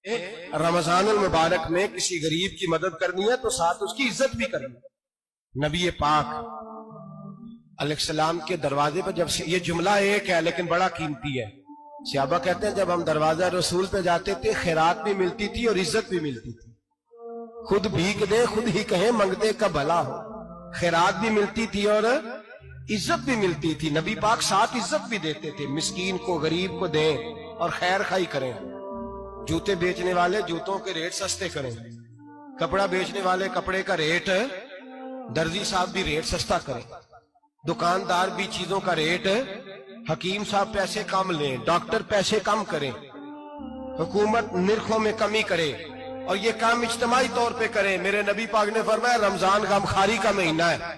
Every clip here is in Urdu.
رمضان المبارک میں کسی غریب کی مدد کرنی ہے تو ساتھ اس کی عزت بھی کرنی ہے۔ نبی پاک علیہ السلام کے دروازے پر جب یہ جملہ ایک ہے لیکن بڑا قیمتی ہے، صحابہ کہتے ہیں جب ہم دروازہ رسول پہ جاتے تھے خیرات بھی ملتی تھی اور عزت بھی ملتی تھی۔ خود بھیک دے خود ہی کہیں منگتے کا بھلا ہو، خیرات بھی ملتی تھی اور عزت بھی ملتی تھی۔ نبی پاک ساتھ عزت بھی دیتے تھے، مسکین کو غریب کو دیں اور خیر خائی کریں۔ جوتے بیچنے والے جوتوں کے ریٹ سستے کریں، کپڑا بیچنے والے کپڑے کا ریٹ، درزی صاحب بھی ریٹ سستا کریں، دکاندار بھی چیزوں کا ریٹ، حکیم صاحب پیسے کم لیں، ڈاکٹر پیسے کم کریں، حکومت نرخوں میں کمی کرے اور یہ کام اجتماعی طور پہ کریں۔ میرے نبی پاک نے فرمایا رمضان غمخواری کا مہینہ ہے،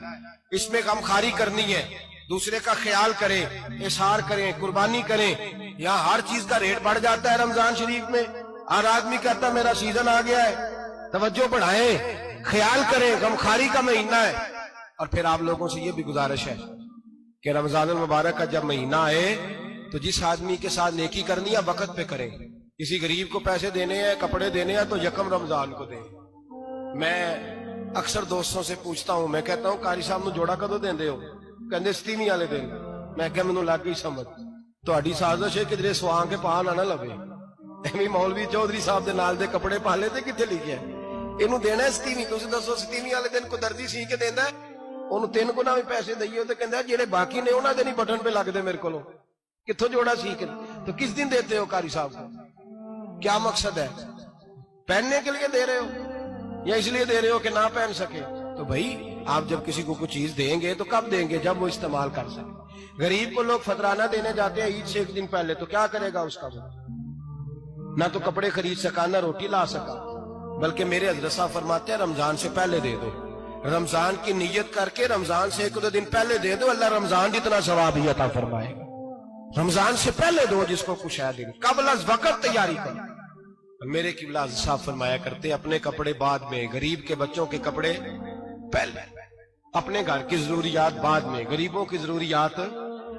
اس میں غمخواری کرنی ہے، دوسرے کا خیال کریں، اظہار کریں، قربانی کریں۔ یہاں ہر چیز کا ریٹ بڑھ جاتا ہے رمضان شریف میں، ہر آدمی کہتا ہے میرا سیزن آ گیا ہے، توجہ بڑھائیں، خیال کریں، غمخواری کا مہینہ ہے۔ اور پھر آپ لوگوں سے یہ بھی گزارش ہے کہ رمضان المبارک کا جب مہینہ آئے تو جس آدمی کے ساتھ نیکی کرنی ہے وقت پہ کریں۔ کسی غریب کو پیسے دینے ہیں، کپڑے دینے ہیں تو یکم رمضان کو دیں۔ میں اکثر دوستوں سے پوچھتا ہوں، میں کہتا ہوں قاری صاحب نو جوڑا کدو دیندے ہو؟ کہندے ستیویں والے دن۔ میں کہ مینوں لگ گئی سمجھ، تہاڈی سازش ہے کدھرے سواں کے پا نہ لوے، ایویں مولوی چودھری صاحب دے نال دے کپڑے پا لے تے کتنے لکھیا ہے اینوں دینا ہے ستیویں؟ تسی دسو ستیویں والے دن کو دردی سی کے دیندا ہے؟ انہوں 3 گنا بھی پیسے دئیے تو کہندا جڑے باقی نے انہاں دے نہیں بٹن پہ لگ دے میرے کولوں، کتھوں جوڑا سی کے؟ تو کس دن دیتے ہو قاری صاحب کو؟ کیا مقصد ہے؟ پہننے کے لیے دے رہے ہو یا اس لیے دے رہے ہو کہ نہ پہن سکے؟ تو بھائی آپ جب کسی کو کچھ چیز دیں گے تو کب دیں گے؟ جب وہ استعمال کر سکے۔ غریب کو لوگ فطرانہ دینے جاتے ہیں عید سے 1 دن پہلے، تو کیا کرے گا اس کا؟ نہ تو کپڑے خرید سکا نہ روٹی لا سکا، بلکہ میرے حضرت صاحب فرماتے ہیں رمضان سے پہلے دے دو، رمضان کی نیت کر کے رمضان سے 1-2 دن پہلے دے دو، اللہ رمضان جتنا ثواب ہی عطا فرمائے گا۔ رمضان سے پہلے دو جس کو کچھ ہے دن، قبل از وقت تیاری کرو۔ میرے قبلہ صاحب فرمایا کرتے اپنے کپڑے بعد میں، غریب کے بچوں کے کپڑے پہلے، اپنے گھر کی ضروریات بعد میں، غریبوں کی ضروریات،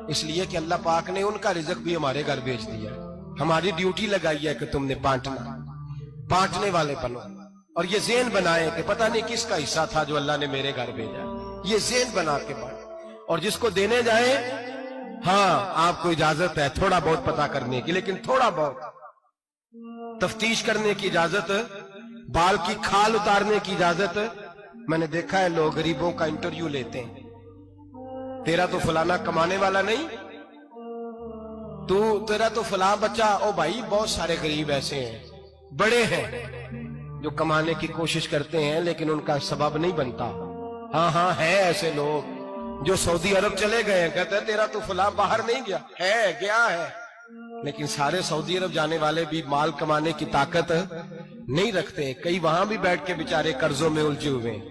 اس لیے کہ اللہ پاک نے ان کا رزق بھی ہمارے گھر بھیج دیا ہے۔ ہماری ڈیوٹی لگائی ہے کہ تم نے بانٹنے والے بنو، اور یہ ذہن بنائے کہ پتہ نہیں کس کا حصہ تھا جو اللہ نے میرے گھر بھیجا، یہ ذہن بنا کے بانٹ۔ اور جس کو دینے جائیں، ہاں آپ کو اجازت ہے تھوڑا بہت پتہ کرنے کی، لیکن تھوڑا بہت تفتیش کرنے کی اجازت، بال کی کھال اتارنے کی اجازت۔ میں نے دیکھا ہے لوگ غریبوں کا انٹرویو لیتے ہیں، تیرا تو فلانا کمانے والا نہیں، تیرا تو فلاں بچہ، او بھائی بہت سارے غریب ایسے ہیں، بڑے ہیں جو کمانے کی کوشش کرتے ہیں لیکن ان کا سبب نہیں بنتا۔ ہاں ہے ایسے لوگ جو سعودی عرب چلے گئے ہیں، کہتے ہیں تیرا تو فلاں باہر نہیں گیا، گیا ہے، لیکن سارے سعودی عرب جانے والے بھی مال کمانے کی طاقت نہیں رکھتے، کئی وہاں بھی بیٹھ کے بیچارے قرضوں میں الجھے ہوئے ہیں،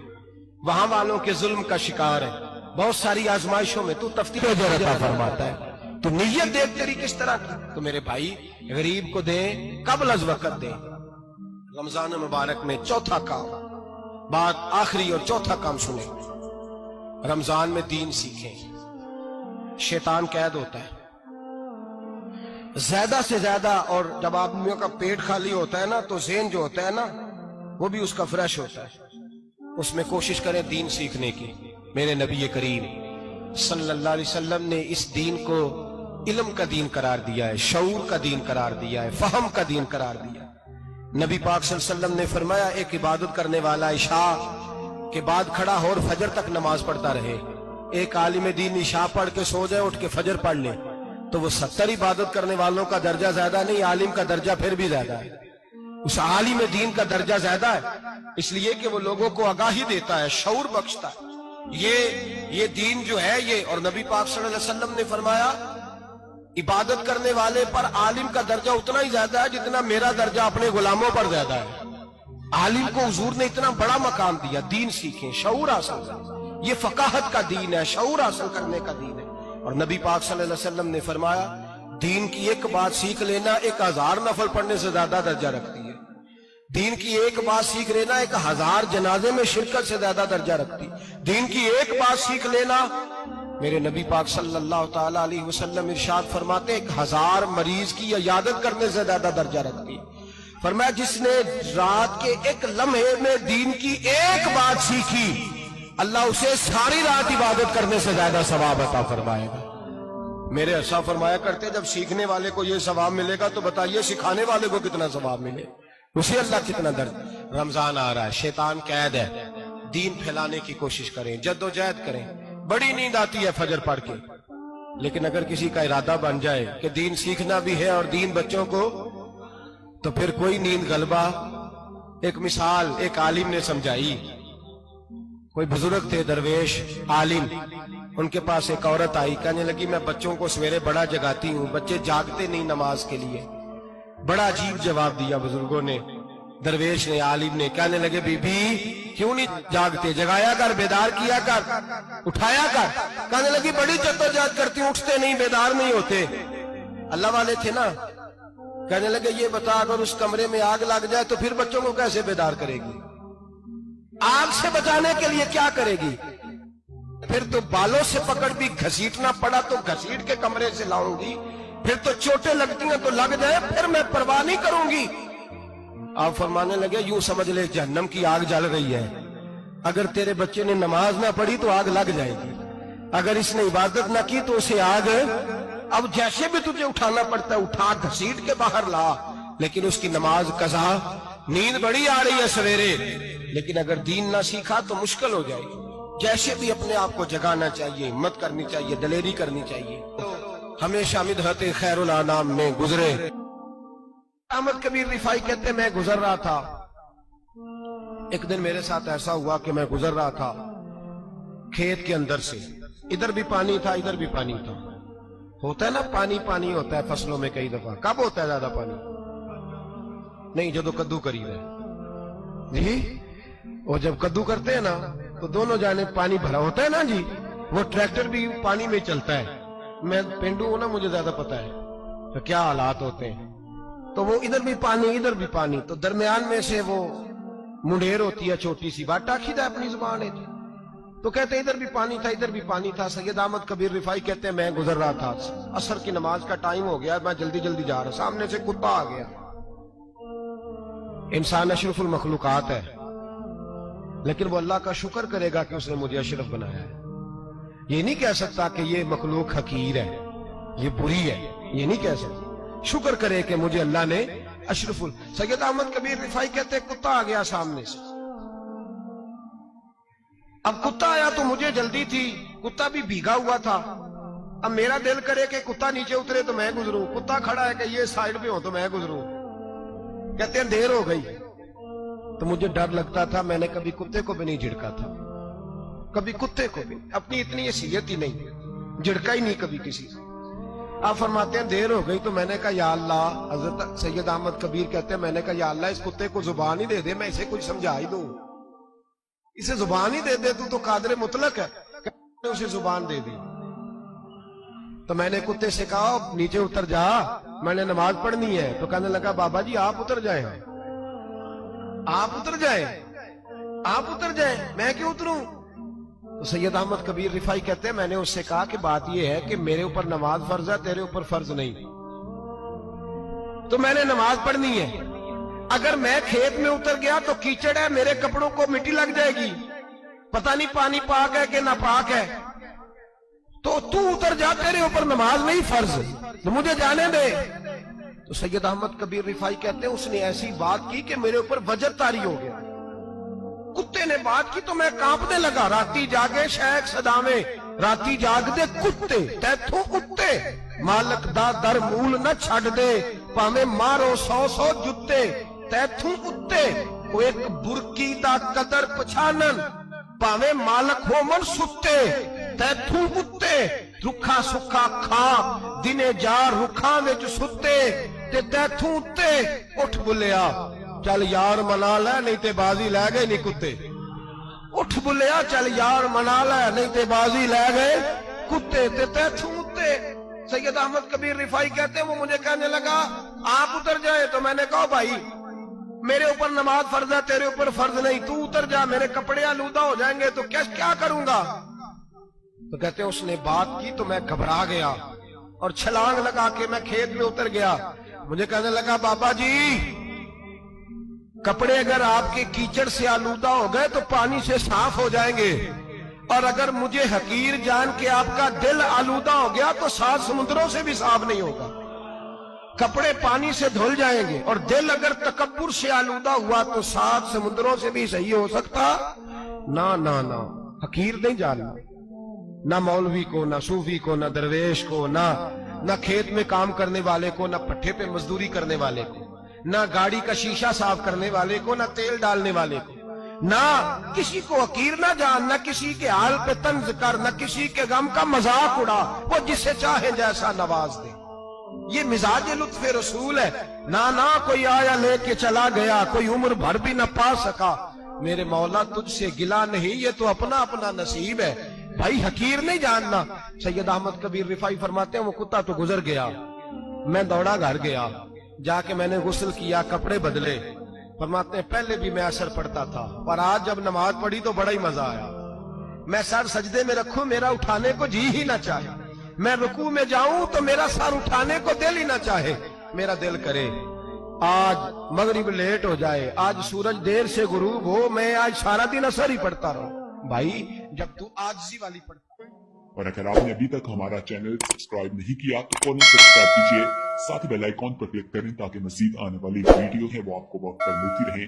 وہاں والوں کے ظلم کا شکار ہے، بہت ساری آزمائشوں میں تو تفتیش عطا فرماتا ہے۔ تو نیت دیکھ تیری کس طرح کی؟ تو میرے بھائی غریب کو دیں، قبل از وقت دیں۔ رمضان مبارک میں چوتھا کام، بات آخری اور چوتھا کام سنیں، رمضان میں دین سیکھیں۔ شیطان قید ہوتا ہے زیادہ سے زیادہ، اور جب آدمیوں کا پیٹ خالی ہوتا ہے نا تو ذہن جو ہوتا ہے نا وہ بھی اس کا فریش ہوتا ہے، اس میں کوشش کریں دین سیکھنے کی۔ میرے نبی کریم صلی اللہ علیہ وسلم نے اس دین کو علم کا دین قرار دیا ہے، شعور کا دین قرار دیا ہے، فہم کا دین قرار دیا ہے۔ نبی پاک صلی اللہ علیہ وسلم نے فرمایا ایک عبادت کرنے والا عشاء کے بعد کھڑا ہو اور فجر تک نماز پڑھتا رہے، ایک عالم دین عشاء پڑھ کے سو جائے، اٹھ کے فجر پڑھ لے، تو وہ 70 عبادت کرنے والوں کا درجہ زیادہ نہیں، عالم کا درجہ پھر بھی زیادہ ہے، اس عالم دین کا درجہ زیادہ ہے، اس لیے کہ وہ لوگوں کو آگاہی دیتا ہے، شعور بخشتا ہے۔ یہ دین جو ہے یہ، اور نبی پاک صلی اللہ علیہ وسلم نے فرمایا عبادت کرنے والے پر عالم کا درجہ اتنا ہی زیادہ ہے جتنا میرا درجہ اپنے غلاموں پر زیادہ ہے۔ عالم کو حضور نے اتنا بڑا مقام دیا۔ دین سیکھیں، شعور حاصل کریں، یہ فقاہت کا دین ہے، شعور حاصل کرنے کا دین ہے۔ اور نبی پاک صلی اللہ علیہ وسلم نے فرمایا دین کی ایک بات سیکھ لینا 1000 نفل پڑھنے سے زیادہ درجہ رکھتی ہے، دین کی ایک بات سیکھ لینا 1000 جنازے میں شرکت سے زیادہ درجہ رکھتی، دین کی ایک بات سیکھ لینا، میرے نبی پاک صلی اللہ تعالی علیہ وسلم ارشاد فرماتے 1000 مریض کی عیادت کرنے سے زیادہ درجہ رکھتی۔ فرمایا جس نے رات کے ایک لمحے میں دین کی ایک بات سیکھی اللہ اسے ساری رات عبادت کرنے سے زیادہ ثواب عطا فرمائے گا۔ میرے اسا فرمایا کرتے جب سیکھنے والے کو یہ ثواب ملے گا تو بتائیے سکھانے والے کو کتنا ثواب ملے، اسے اللہ کتنا درد۔ رمضان آ رہا ہے، شیطان قید ہے، دین پھیلانے کی کوشش کریں، جد و جہد کریں۔ بڑی نیند آتی ہے فجر پڑھ کے، لیکن اگر کسی کا ارادہ بن جائے کہ دین سیکھنا بھی ہے اور دین بچوں کو، تو پھر کوئی نیند غلبہ۔ ایک مثال ایک عالم نے سمجھائی، کوئی بزرگ تھے درویش عالم، ان کے پاس ایک عورت آئی، کہنے لگی میں بچوں کو سویرے بڑا جگاتی ہوں، بچے جاگتے نہیں نماز کے لیے۔ بڑا عجیب جواب دیا بزرگوں نے، درویش نے عالم نے، کہنے لگے بی بی کیوں نہیں جاگتے، جگایا کر، بیدار کیا کر، اٹھایا کر۔ کہنے لگی بڑی جدوجہد کرتی ہوں، اٹھتے نہیں، بیدار نہیں ہوتے۔ اللہ والے تھے نا۔ کہنے لگے یہ بتا اگر اس کمرے میں آگ لگ جائے تو پھر بچوں کو کیسے بیدار کرے گی؟ آگ سے بچانے کے لیے کیا کرے گی؟ پھر تو بالوں سے پکڑ بھی گھسیٹنا پڑا تو گھسیٹ کے کمرے سے لاؤں گی، پھر تو چوٹیں لگتی ہیں تو لگ جائے، پھر میں پرواہ نہیں کروں گی۔ آپ فرمانے لگے یوں سمجھ لے جہنم کی آگ جل رہی ہے، اگر تیرے بچے نے نماز نہ پڑھی تو آگ لگ جائے گی، اگر اس نے عبادت نہ کی تو اسے آگ، اب جیسے بھی تجھے اٹھانا پڑتا ہے اٹھا گھسیٹ کے باہر لا، لیکن اس کی نماز قضا۔ نیند بڑی آ رہی ہے سویرے، لیکن اگر دین نہ سیکھا تو مشکل ہو جائے گی۔ جیسے بھی اپنے آپ کو جگانا چاہیے، ہمت کرنی چاہیے، دلیری کرنی چاہیے۔ ہمیشہ مدحت خیر الانام میں گزرے۔ احمد کبیر رفاعی کہتے میں گزر رہا تھا، ایک دن میرے ساتھ ایسا ہوا کہ میں گزر رہا تھا کھیت کے اندر سے، ادھر بھی پانی تھا ادھر بھی پانی تھا۔ ہوتا ہے نا پانی پانی ہوتا ہے فصلوں میں کئی دفعہ، کب ہوتا ہے زیادہ پانی؟ نہیں جدو کدو کری رہے جی، اور جب کدو کرتے ہیں نا تو دونوں جانب پانی بھرا ہوتا ہے نا جی، وہ ٹریکٹر بھی پانی میں چلتا ہے۔ میں پینڈو ہوں نا، مجھے زیادہ پتا ہے تو کیا حالات ہوتے ہیں۔ تو وہ ادھر بھی پانی ادھر بھی پانی، تو درمیان میں سے وہ منڈیر ہوتی ہے چھوٹی سی، بات ٹاکھیدہ اپنی زبان ہے، تو کہتے ادھر بھی پانی تھا ادھر بھی پانی تھا۔ سید احمد کبیر رفاعی کہتے ہیں میں گزر رہا تھا، عصر کی نماز کا ٹائم ہو گیا، میں جلدی جلدی جا رہا، سامنے سے کتا آ گیا۔ انسان اشرف المخلوقات ہے، لیکن وہ اللہ کا شکر کرے گا کہ اس نے مجھے اشرف بنایا ہے۔ یہ نہیں کہہ سکتا کہ یہ مخلوق حقیر ہے، یہ بری ہے، یہ نہیں کہہ سکتا، شکر کرے کہ مجھے اللہ نے اشرف سید احمد کبیر رفاعی کہتے کتا آ گیا سامنے سے۔ اب کتا آیا تو مجھے جلدی تھی، کتا بھی بھیگا ہوا تھا، اب میرا دل کرے کہ کتا نیچے اترے تو میں گزروں، کتا کھڑا ہے کہ یہ سائیڈ پہ ہو تو میں گزروں۔ کہتے ہیں دیر ہو گئی تو مجھے ڈر لگتا تھا، میں نے کبھی کتے کو بھی نہیں جھڑکا تھا، کبھی کتے کو بھی، اپنی اتنی حیثیت ہی نہیں، جھڑکا ہی نہیں کبھی کسی سے۔ آپ فرماتے ہیں دیر ہو گئی تو میں نے کہا یا اللہ، حضرت سید احمد کبیر کہتے ہیں میں نے کہا یا اللہ اس کتے کو زبان ہی دے دے، میں اسے کچھ سمجھا ہی دوں، اسے زبان ہی دے دے، تو قادر مطلق ہے، اسے زبان دے دی۔ تو میں نے کتے سے کہا نیچے اتر جا، میں نے نماز پڑھنی ہے۔ تو کہنے لگا بابا جی آپ اتر جائیں، آپ اتر جائیں، آپ اتر جائیں، میں کیوں اتروں؟ تو سید احمد کبیر رفاعی کہتے ہیں میں نے اس سے کہا کہ بات یہ ہے کہ میرے اوپر نماز فرض ہے، تیرے اوپر فرض نہیں، تو میں نے نماز پڑھنی ہے، اگر میں کھیت میں اتر گیا تو کیچڑ ہے، میرے کپڑوں کو مٹی لگ جائے گی، پتہ نہیں پانی پاک ہے کہ ناپاک ہے، تو اتر جا، تیرے اوپر نماز نہیں فرض، تو مجھے جانے دے۔ تو سید احمد کبیر رفاعی کہتے ہیں اس نے ایسی بات کی کہ میرے اوپر وجر طاری ہو گیا، کتے نے بات کی تو میں کانپنے لگا۔ راتی جاگے شیخ صدامے، راتی جاگ دے کتے تیتھوں کتے، مالک دا در مول نہ چھڑ دے، پامے مارو 100 جتے تیتھوں کتے، وہ ایک برکی دا قدر پچھانن، پامے مالک ہو من ستے تیتھوں کتے، رکھا سکھا کھا دنے جار رکھاں وچ ستے تے تیتھوں اتے، اٹھ بلیا چل یار منا لے نہیں تے بازی لے گئے نہیں کتے، اٹھ بلیا چل یار منا لے نہیں تے بازی لے گئے کتے تے تیتھوں اتے۔ سید احمد کبیر رفاعی کہتے ہیں وہ مجھے کہنے لگا آپ اتر جائے، تو میں نے کہا بھائی میرے اوپر نماز فرض ہے، تیرے اوپر فرض نہیں، تو اتر جا، میرے کپڑے آلودہ ہو جائیں گے تو کیا کروں گا؟ تو کہتے ہیں اس نے بات کی تو میں گھبرا گیا اور چھلانگ لگا کے میں کھیت میں اتر گیا۔ مجھے کہنے لگا بابا جی کپڑے اگر آپ کے کیچڑ سے آلودہ ہو گئے تو پانی سے صاف ہو جائیں گے، اور اگر مجھے حقیر جان کے آپ کا دل آلودہ ہو گیا تو 7 سمندروں سے بھی صاف نہیں ہوگا۔ کپڑے پانی سے دھل جائیں گے، اور دل اگر تکبر سے آلودہ ہوا تو 7 سمندروں سے بھی صحیح ہو سکتا نہ حقیر نہیں جاننا، نہ مولوی کو، نہ صوفی کو، نہ درویش کو، نہ کھیت میں کام کرنے والے کو، نہ پٹھے پہ مزدوری کرنے والے کو، نہ گاڑی کا شیشہ صاف کرنے والے کو، نہ تیل ڈالنے والے کو، نہ کسی کو حقیر نہ جان، نہ کسی کے حال پہ طنز کر، نہ کسی کے غم کا مذاق اڑا، وہ جسے چاہے جیسا نواز دے۔ یہ مزاج لطف رسول ہے۔ نہ کوئی آیا لے کے چلا گیا، کوئی عمر بھر بھی نہ پا سکا، میرے مولا تجھ سے گلا نہیں، یہ تو اپنا اپنا نصیب ہے۔ بھائی حقیر نہیں جاننا۔ سید احمد کبیر رفاعی فرماتے ہیں وہ کتا تو گزر گیا، میں دوڑا گھر گیا، جا کے میں نے غسل کیا، کپڑے بدلے۔ فرماتے ہیں پہلے بھی میں اثر پڑتا تھا، پر آج جب نماز پڑھی تو بڑا ہی مزہ آیا۔ میں سر سجدے میں رکھوں میرا اٹھانے کو جی ہی نہ چاہے، میں رکوع میں جاؤں تو میرا سر اٹھانے کو دل ہی نہ چاہے، میرا دل کرے آج مغرب لیٹ ہو جائے، آج سورج دیر سے غروب ہو، میں آج سارا دن اثر ہی پڑتا رہوں۔ بھائی جب تو عاجزی والی پڑھتا۔ اور اگر آپ نے ابھی تک ہمارا چینل سبسکرائب نہیں کیا تو فوراً سبسکرائب کیجیے، ساتھ ہی بیل آئیکن پر کلک کریں تاکہ مزید آنے والی ویڈیو ہے وہ آپ کو وقت پر ملتی رہیں۔